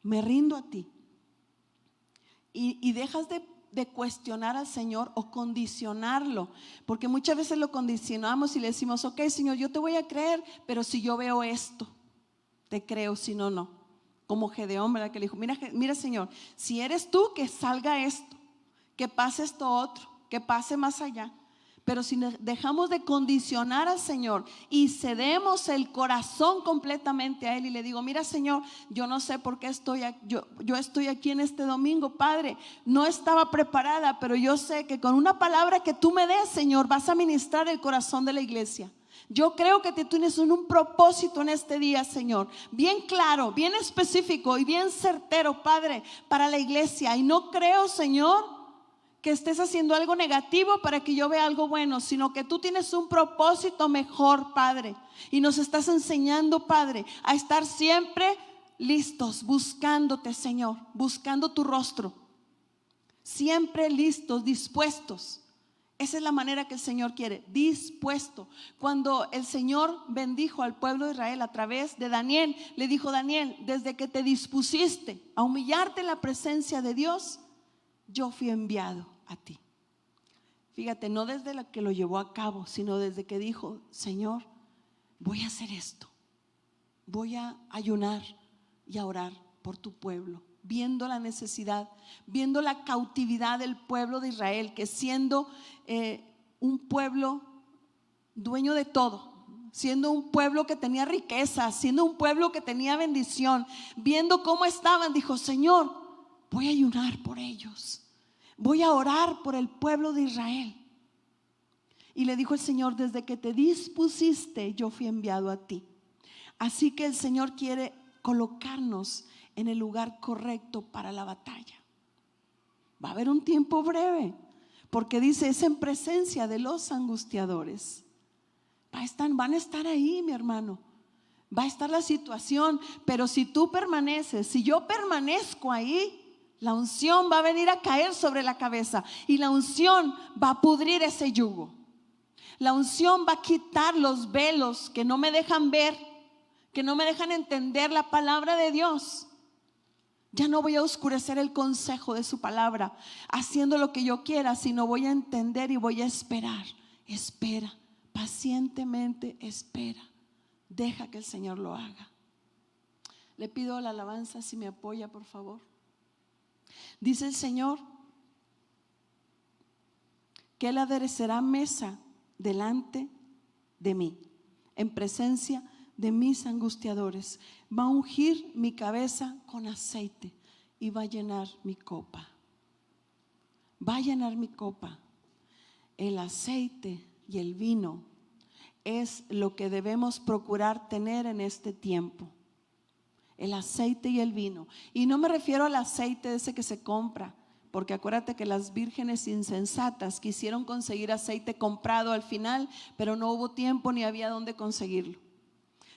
Me rindo a ti. Y dejas de cuestionar al Señor o condicionarlo, porque muchas veces lo condicionamos y le decimos, ok, Señor, yo te voy a creer, pero si yo veo esto, te creo, si no, no. Como Gedeón, ¿verdad? Que le dijo, mira Señor, si eres tú, que salga esto, que pase esto otro, que pase más allá. Pero si dejamos de condicionar al Señor y cedemos el corazón completamente a Él y le digo: mira, Señor, yo no sé por qué yo estoy aquí en este domingo, Padre, no estaba preparada, pero yo sé que con una palabra que tú me des, Señor, vas a ministrar el corazón de la iglesia. Yo creo que tú tienes un propósito en este día, Señor, bien claro, bien específico y bien certero, Padre, para la iglesia. Y no creo, Señor, que estés haciendo algo negativo para que yo vea algo bueno, sino que tú tienes un propósito mejor, Padre. Y nos estás enseñando, Padre, a estar siempre listos, buscándote, Señor, buscando tu rostro. Siempre listos, dispuestos. Esa es la manera que el Señor quiere, dispuesto. Cuando el Señor bendijo al pueblo de Israel a través de Daniel, le dijo: Daniel, desde que te dispusiste a humillarte en la presencia de Dios, yo fui enviado a ti. Fíjate, no desde la que lo llevó a cabo, sino desde que dijo: Señor, voy a hacer esto, voy a ayunar y a orar por tu pueblo, viendo la necesidad, viendo la cautividad del pueblo de Israel, que siendo un pueblo dueño de todo, siendo un pueblo que tenía riqueza, siendo un pueblo que tenía bendición, viendo cómo estaban, dijo: Señor, voy a ayunar por ellos, voy a orar por el pueblo de Israel. Y le dijo el Señor: desde que te dispusiste, yo fui enviado a ti. Así que el Señor quiere colocarnos en el lugar correcto para la batalla. Va a haber un tiempo breve, porque dice: es en presencia de los angustiadores. Van a estar ahí, mi hermano. Va a estar la situación, pero si tú permaneces, si yo permanezco ahí, la unción va a venir a caer sobre la cabeza y la unción va a pudrir ese yugo. La unción va a quitar los velos que no me dejan ver, que no me dejan entender la palabra de Dios. Ya no voy a oscurecer el consejo de su palabra haciendo lo que yo quiera, sino voy a entender y voy a esperar. Espera, pacientemente espera. Deja que el Señor lo haga. Le pido la alabanza, si me apoya, por favor. Dice el Señor que Él aderecerá mesa delante de mí, en presencia de mis angustiadores. Va a ungir mi cabeza con aceite y va a llenar mi copa. Va a llenar mi copa. El aceite y el vino es lo que debemos procurar tener en este tiempo. El aceite y el vino. Y no me refiero al aceite ese que se compra, porque acuérdate que las vírgenes insensatas quisieron conseguir aceite comprado al final, pero no hubo tiempo ni había dónde conseguirlo.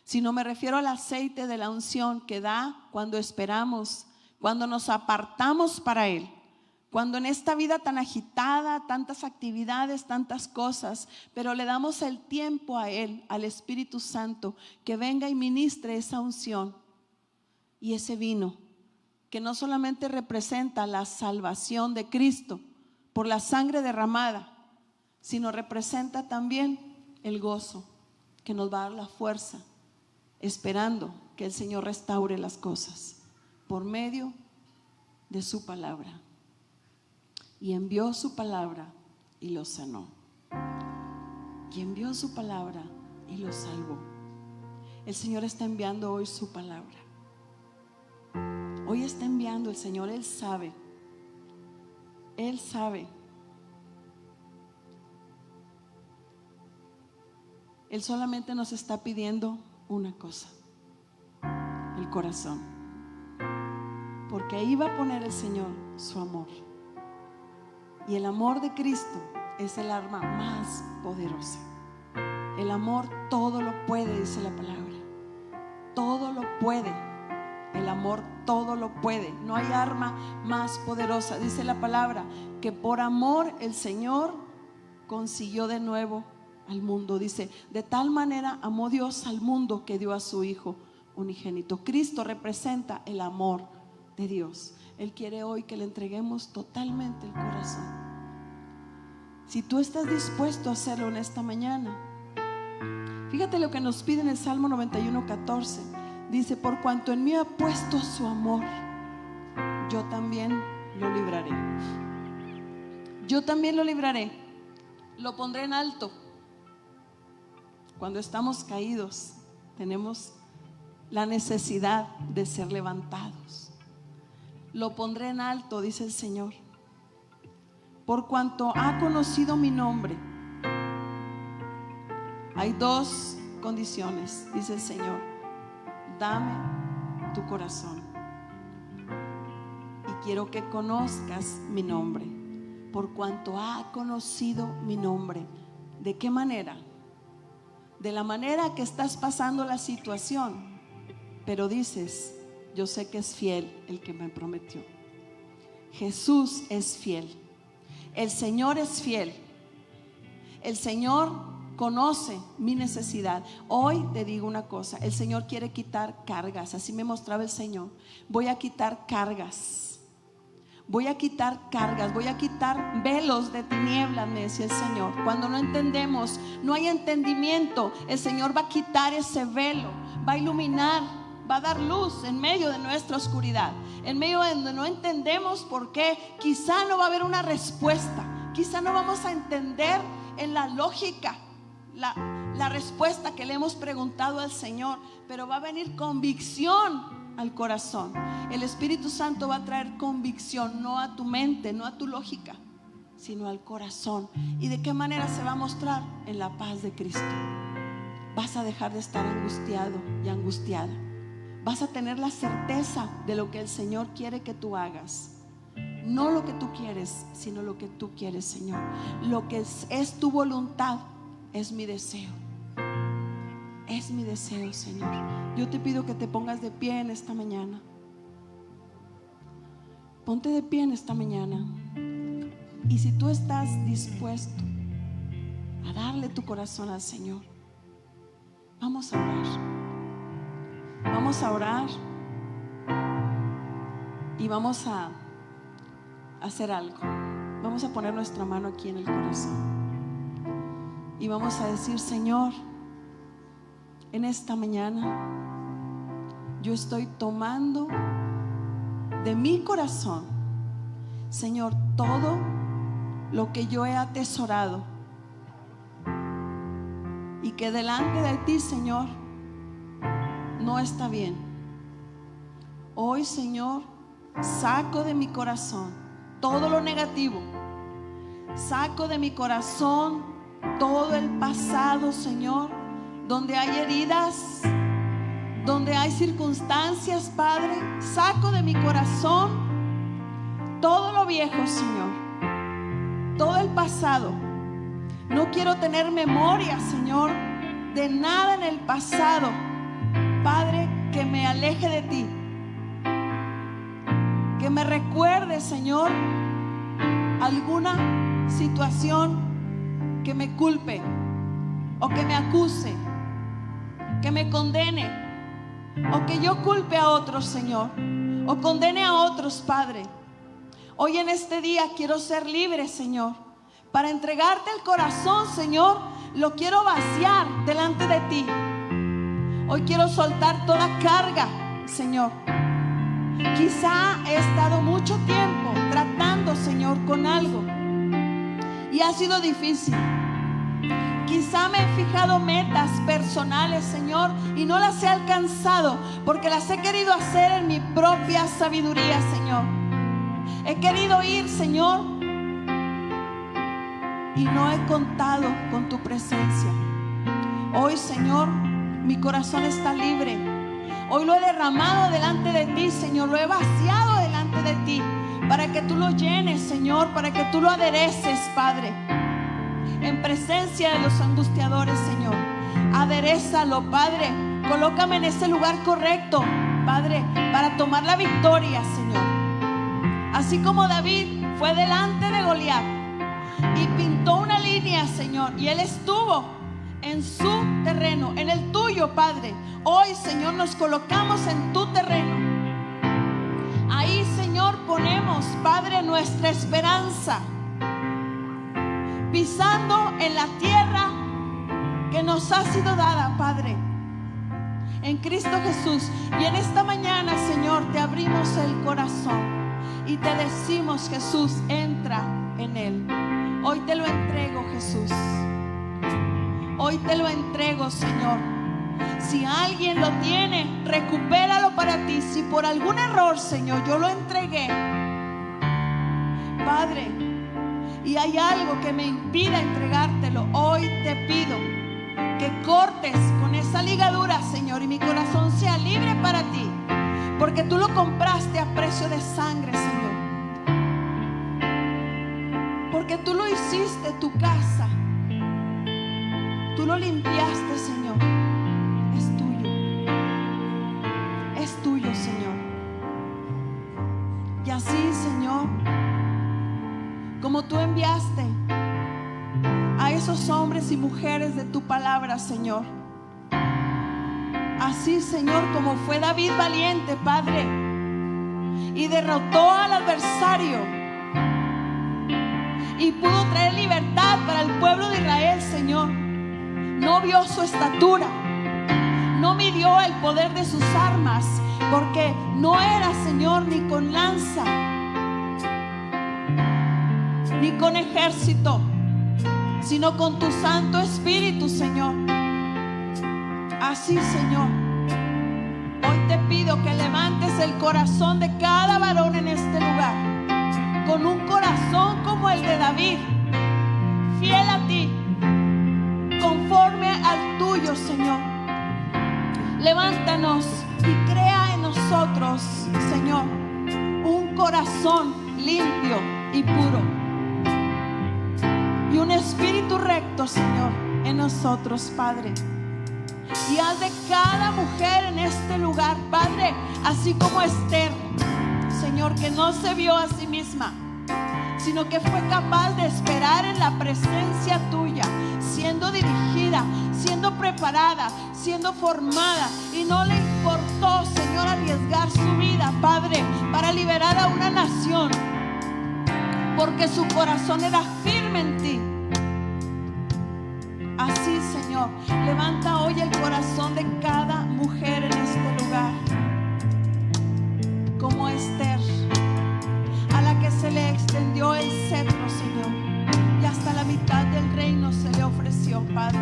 Sino me refiero al aceite de la unción que da cuando esperamos, cuando nos apartamos para Él. Cuando en esta vida tan agitada, tantas actividades, tantas cosas, pero le damos el tiempo a Él, al Espíritu Santo, que venga y ministre esa unción y ese vino, que no solamente representa la salvación de Cristo por la sangre derramada, sino representa también el gozo que nos va a dar la fuerza, esperando que el Señor restaure las cosas por medio de su palabra. Y envió su palabra y los sanó. Y envió su palabra y los salvó. El Señor está enviando hoy su palabra. Hoy está enviando el Señor. Él sabe. Él sabe. Él solamente nos está pidiendo una cosa: el corazón. Porque ahí va a poner el Señor su amor. Y el amor de Cristo es el arma más poderosa. El amor todo lo puede, dice la palabra. Todo lo puede. El amor todo lo puede. No hay arma más poderosa. Dice la palabra que por amor el Señor consiguió de nuevo al mundo. Dice: de tal manera amó Dios al mundo que dio a su Hijo unigénito. Cristo representa el amor de Dios. Él quiere hoy que le entreguemos totalmente el corazón. Si tú estás dispuesto a hacerlo en esta mañana, fíjate lo que nos pide en el Salmo 91:14. Dice: por cuanto en mí ha puesto su amor, yo también lo libraré. Yo también lo libraré. Lo pondré en alto. Cuando estamos caídos, tenemos la necesidad de ser levantados. Lo pondré en alto, dice el Señor, por cuanto ha conocido mi nombre. Hay dos condiciones, dice el Señor: dame tu corazón y quiero que conozcas mi nombre. Por cuanto ha conocido mi nombre. ¿De qué manera? De la manera que estás pasando la situación, pero dices: yo sé que es fiel el que me prometió. Jesús es fiel. El Señor es fiel. El Señor conoce mi necesidad. Hoy te digo una cosa: el Señor quiere quitar cargas. Así me mostraba el Señor. Voy a quitar cargas. Voy a quitar cargas, voy a quitar velos de tinieblas, me decía el Señor. Cuando no entendemos, no hay entendimiento, el Señor va a quitar ese velo, va a iluminar, va a dar luz en medio de nuestra oscuridad, en medio de donde no entendemos por qué. Quizá no va a haber una respuesta, quizá no vamos a entender en la lógica la respuesta que le hemos preguntado al Señor, pero va a venir convicción al corazón. El Espíritu Santo va a traer convicción, no a tu mente, no a tu lógica, sino al corazón. ¿Y de qué manera se va a mostrar? En la paz de Cristo. Vas a dejar de estar angustiado y angustiada. Vas a tener la certeza de lo que el Señor quiere que tú hagas. No lo que tú quieres, sino lo que tú quieres, Señor. Lo que es tu voluntad es mi deseo. Es mi deseo, Señor. Yo te pido que te pongas de pie en esta mañana. Ponte de pie en esta mañana. Y si tú estás dispuesto a darle tu corazón al Señor, vamos a orar. Vamos a orar y vamos a hacer algo. Vamos a poner nuestra mano aquí en el corazón y vamos a decir: Señor, en esta mañana yo estoy tomando de mi corazón, Señor, todo lo que yo he atesorado y que delante de ti, Señor, no está bien. Hoy, Señor, saco de mi corazón todo lo negativo. Saco de mi corazón todo el pasado, Señor, donde hay heridas, donde hay circunstancias, Padre. Saco de mi corazón todo lo viejo, Señor, todo el pasado. No quiero tener memoria, Señor, de nada en el pasado, Padre, que me aleje de ti. Que me recuerde, Señor, alguna situación que me culpe o que me acuse, que me condene, o que yo culpe a otros, Señor, o condene a otros, Padre. Hoy en este día quiero ser libre, Señor, para entregarte el corazón, Señor. Lo quiero vaciar delante de ti. Hoy quiero soltar toda carga, Señor. Quizá he estado mucho tiempo tratando, Señor, con algo y ha sido difícil. Quizá me he fijado metas personales, Señor, y no las he alcanzado porque las he querido hacer en mi propia sabiduría, Señor. He querido ir, Señor, y no he contado con tu presencia. Hoy, Señor, mi corazón está libre. Hoy lo he derramado delante de ti, Señor. Lo he vaciado delante de ti para que tú lo llenes, Señor, para que tú lo adereces, Padre, en presencia de los angustiadores, Señor. Aderézalo, Padre. Colócame en ese lugar correcto, Padre, para tomar la victoria, Señor. Así como David fue delante de Goliat y pintó una línea, Señor, y él estuvo en su terreno, en el tuyo, Padre. Hoy, Señor, nos colocamos en tu terreno. Ahí, Señor, ponemos, Padre, nuestra esperanza, pisando en la tierra que nos ha sido dada, Padre, en Cristo Jesús. Y en esta mañana, Señor, te abrimos el corazón y te decimos: Jesús, entra en él. Hoy te lo entrego, Jesús. Hoy te lo entrego, Señor. Si alguien lo tiene, recupéralo para ti. Si por algún error, Señor, yo lo entregué, Padre, y hay algo que me impida entregártelo, hoy te pido que cortes con esa ligadura, Señor, y mi corazón sea libre para ti, porque tú lo compraste a precio de sangre, Señor. Porque tú lo hiciste tu casa, tú lo limpiaste, Señor. Es tuyo, Señor. Y así, Señor, como tú enviaste a esos hombres y mujeres de tu palabra, Señor, así, Señor, como fue David valiente, Padre, y derrotó al adversario y pudo traer libertad para el pueblo de Israel, Señor. No vio su estatura, no midió el poder de sus armas, porque no era, Señor, ni con lanza, ni con ejército, sino con tu Santo Espíritu, Señor. Así, Señor, hoy te pido que levantes el corazón de cada varón en este lugar, con un corazón como el de David, fiel a ti, conforme al tuyo, Señor. Levántanos y crea en nosotros, Señor, un corazón limpio y puro, y un espíritu recto, Señor, en nosotros, Padre. Y haz de cada mujer en este lugar, Padre, así como Esther, Señor, que no se vio a sí misma, sino que fue capaz de esperar en la presencia tuya, siendo dirigida, siendo preparada, siendo formada, y no le importó, Señor, arriesgar su vida, Padre, para liberar a una nación, porque su corazón era firme en ti. Así, Señor, levanta hoy el corazón de cada mujer en este lugar, como Esther, a la que se le extendió el cetro, Señor, y hasta la mitad del reino se le ofreció, Padre.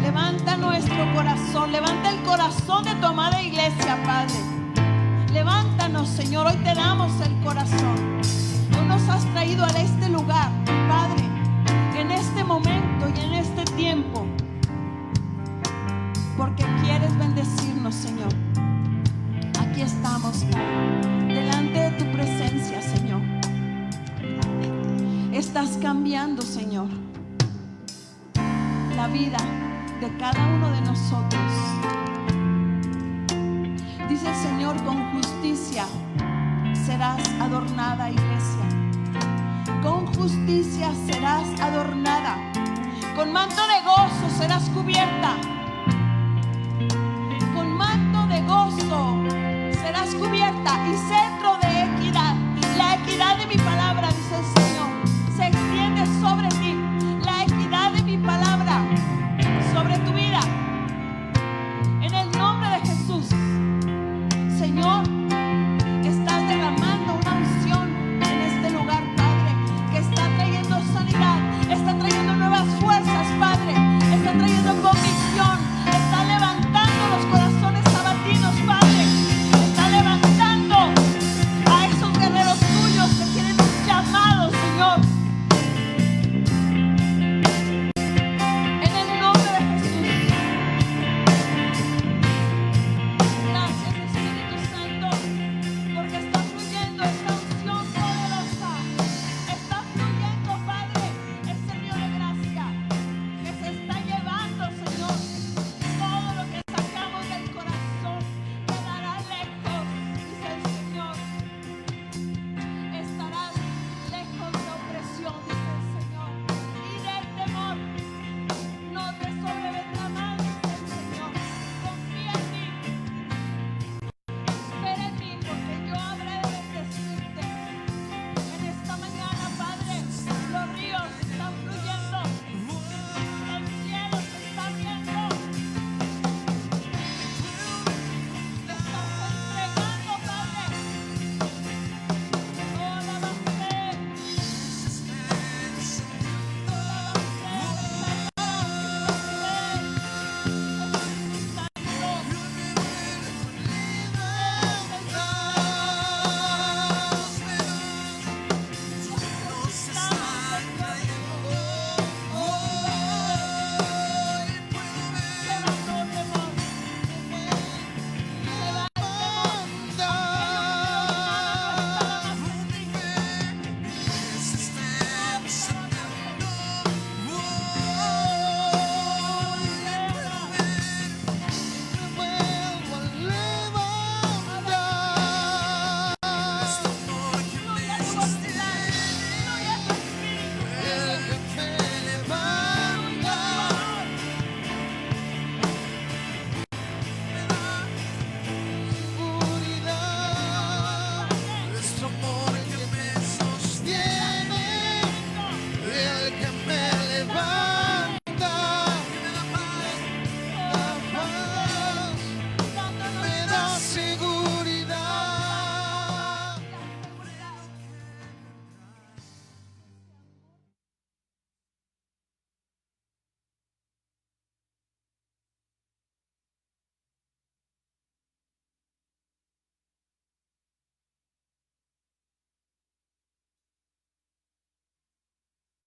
Levanta nuestro corazón, levanta el corazón de tu amada iglesia, Padre. Levántanos, Señor, hoy te damos el corazón. Hoy nos has traído a este lugar, Padre, en este momento y en este tiempo, porque quieres bendecirnos, Señor. Aquí estamos, Padre, delante de tu presencia, Señor. Estás cambiando, Señor, la vida de cada uno de nosotros. Dice el Señor: con justicia serás adornada, iglesia. Con justicia serás adornada. Con manto de gozo serás cubierta. Con manto de gozo serás cubierta, y cetro de